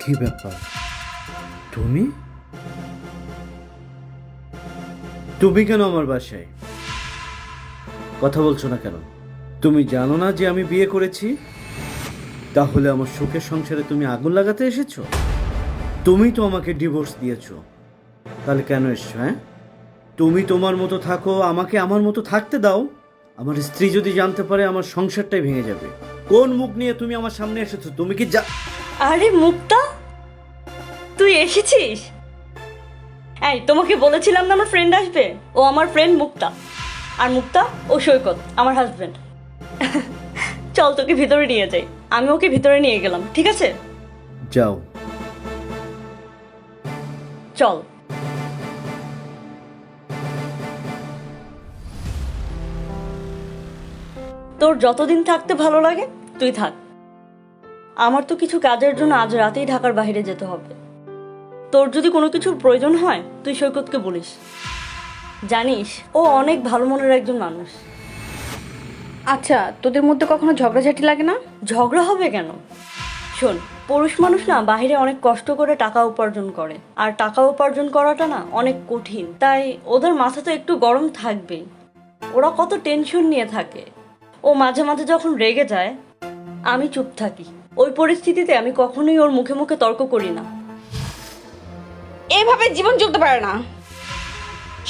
কি ব্যাপার? তুমি তুমি কেন আমার বাসায়? কথা বলছো না কেন? তুমি জানো না যে আমি বিয়ে করেছি? তাহলে আমার সুখের সংসারে তুমি আগুন লাগাতে এসেছো? তুমি তো আমাকে ডিভোর্স দিয়েছো, তাহলে কেন এসছো? হ্যাঁ, তুমি তোমার মতো থাকো, আমাকে আমার মতো থাকতে দাও। আমার স্ত্রী যদি জানতে পারে আমার সংসারটাই ভেঙে যাবে। কোন মুখ নিয়ে তুমি আমার সামনে এসেছো? তুমি কি আরে মুক্তা, তুই এসেছিস? এই তোমাকে বলেছিলাম না আমার ফ্রেন্ড আসবে। ও আমার ফ্রেন্ড মুক্তা। আর মুক্তা ও সৈকত আমার হাজবেন্ড। চল তোকে ভিতরে নিয়ে যাই। আমি ওকে ভিতরে নিয়ে গেলাম, ঠিক আছে? যাও। চল। তোর যতদিন থাকতে ভালো লাগে তুই থাক। আমার তো কিছু কাজের জন্য আজ রাতেই ঢাকার বাইরে যেতে হবে। তোর যদি কোনো কিছুর প্রয়োজন হয় তুই সৈকতকে বলিস। জানিস ও অনেক ভালো মনের একজন মানুষ। আচ্ছা, তোদের মধ্যে কখনো ঝগড়াঝাটি লাগে না? ঝগড়া হবে কেন? শোন, পুরুষ মানুষ না বাইরে অনেক কষ্ট করে টাকা উপার্জন করে, আর টাকা উপার্জন করাটা না অনেক কঠিন। তাই ওদের মাথা তো একটু গরম থাকবেই। ওরা কত টেনশন নিয়ে থাকে। ও মাঝে মাঝে যখন রেগে যায় আমি চুপ থাকি। ওই পরিস্থিতিতে আমি কখনোই ওর মুখে মুখে তর্ক করি না। এভাবে জীবন চলতে পারে না।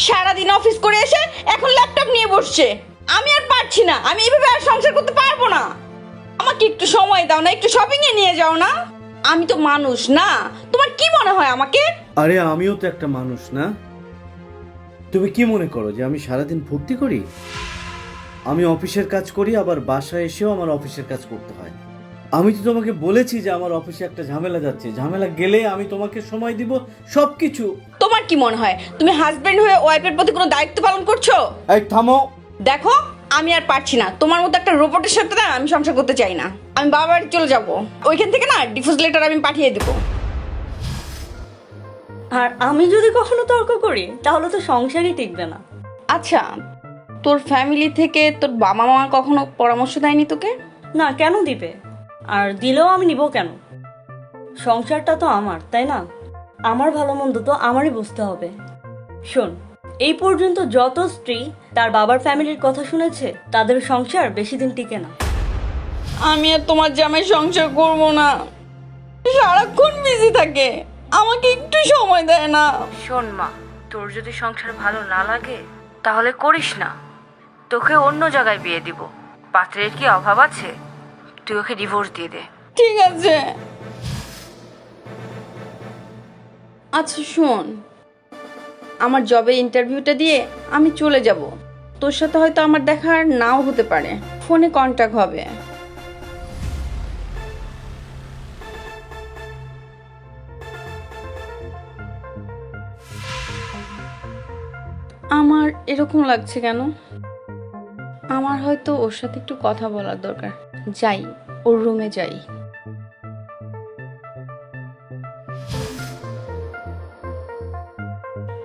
সারাদিন অফিস করে এসে এখন ল্যাপটপ নিয়ে বসছে। আমি আর পারছি না, আমি এভাবে আর সংসার করতে পারবো না। আমাকে একটু সময় দাও না, একটু শপিং এ নিয়ে যাও না। আমি তো মানুষ না, তোমার কি মনে হয় আমাকে? আরে আমিও তো একটা মানুষ না? তুমি কি মনে করো যে আমি সারাদিন ফুর্তি করি? আমি অফিসের কাজ করি, আবার বাসায় এসেও আমার অফিসের কাজ করতে হয়। আমি তো তোমাকে বলেছি যে আমার অফিসে একটা ঝামেলা যাচ্ছে, ঝামেলা গেলে আমি তোমাকে সময় দিব, সবকিছু। তোমার কি মনে হয় তুমি হাজবেন্ড হয়ে ওয়াইফের প্রতি কোনো দায়িত্ব পালন করছো? এই থামো। দেখো, আমি আর পারছি না। তোমার মতো একটা রোবটের সাথে না আমি সংসার করতে চাই না। আমি বাবার বাড়ি চলে যাব। ওইখান থেকে না ডিভোর্স লেটার আমি পাঠিয়ে দেবো। আর আমি যদি কখনো তর্ক করি তাহলে তো সংসারই টিকবে না। আচ্ছা, তোর ফ্যামিলি থেকে তোর বাবা মা কখনো পরামর্শ দেয়নি তোকে? না, কেন দিবে? আর দিলেও আমি নিব কেন? সংসারটা তো আমার, তাই না? আমার ভালো মন্দ তো আমারই বুঝতে হবে। শোন, এই পর্যন্ত যত স্ত্রী তার বাবার ফ্যামিলির কথা শুনেছে তাদের সংসার বেশি দিন টিকে না। আমি আর তোমার জামাই সংসার করব না। সারাক্ষণ বিজি থাকে, আমাকে একটু সময় দেয় না। শোন মা, তোর যদি সংসার ভালো না লাগে তাহলে করিস না। তোকে অন্য জায়গায় বিয়ে দিব। পাত্রের কি অভাব আছে? তুই ওকে ডিভোর্স দিয়ে দে। ঠিক আছে। আচ্ছা শোন, আমার জবের ইন্টারভিউটা দিয়ে আমি চলে যাব। তোর সাথে হয়তো আমার দেখা আর নাও হতে পারে, ফোনে কন্ট্যাক্ট হবে। আমার এরকম লাগছে কেন? আমার হয়তো ওর সাথে একটু কথা বলার দরকার। যাই, ওর রুমে যাই।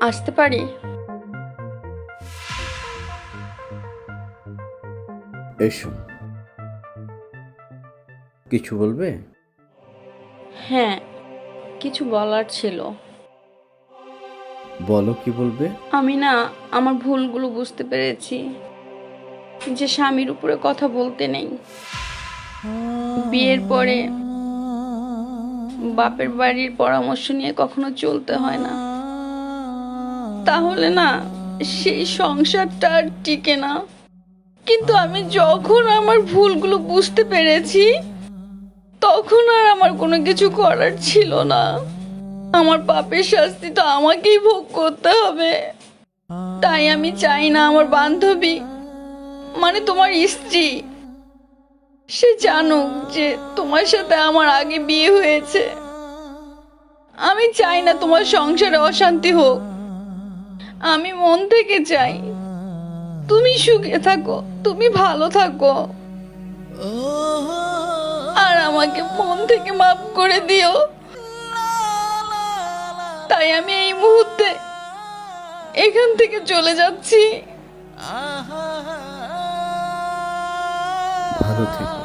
আসতে পারি? এসো। কিছু বলবে? হ্যাঁ, কিছু বলার ছিল। বলো, কি বলবে? আমি না আমার ভুলগুলো বুঝতে পেরেছি, যে স্বামীর উপরে কথা বলতে নেই। বিয়ের পরে বাপের বাড়ির পরামর্শ নিয়ে কখনো চলতে হয় না। তাহলে না সেই সংসারটা আর টিকে না। কিন্তু আমি যখন আমার ভুলগুলো বুঝতে পেরেছি তখন আর আমার কোনো কিছু করার ছিল না। আমার পাপের শাস্তিটা আমাকেই ভোগ করতে হবে। তাই আমি চাই না আমার বান্ধবী, মানে তোমার স্ত্রী, সে জানুক যে তোমার সাথে আমার আগে বিয়ে হয়েছে। আমি চাই না তোমার সংসারে অশান্তি হোক। আমি মন থেকে চাই তুমি সুখে থাকো, তুমি ভালো থাকো। আর আমাকে মন থেকে মাফ করে দিও। তাই আমি এই মুহূর্তে এখান থেকে চলে যাচ্ছি। ভালো থেকো।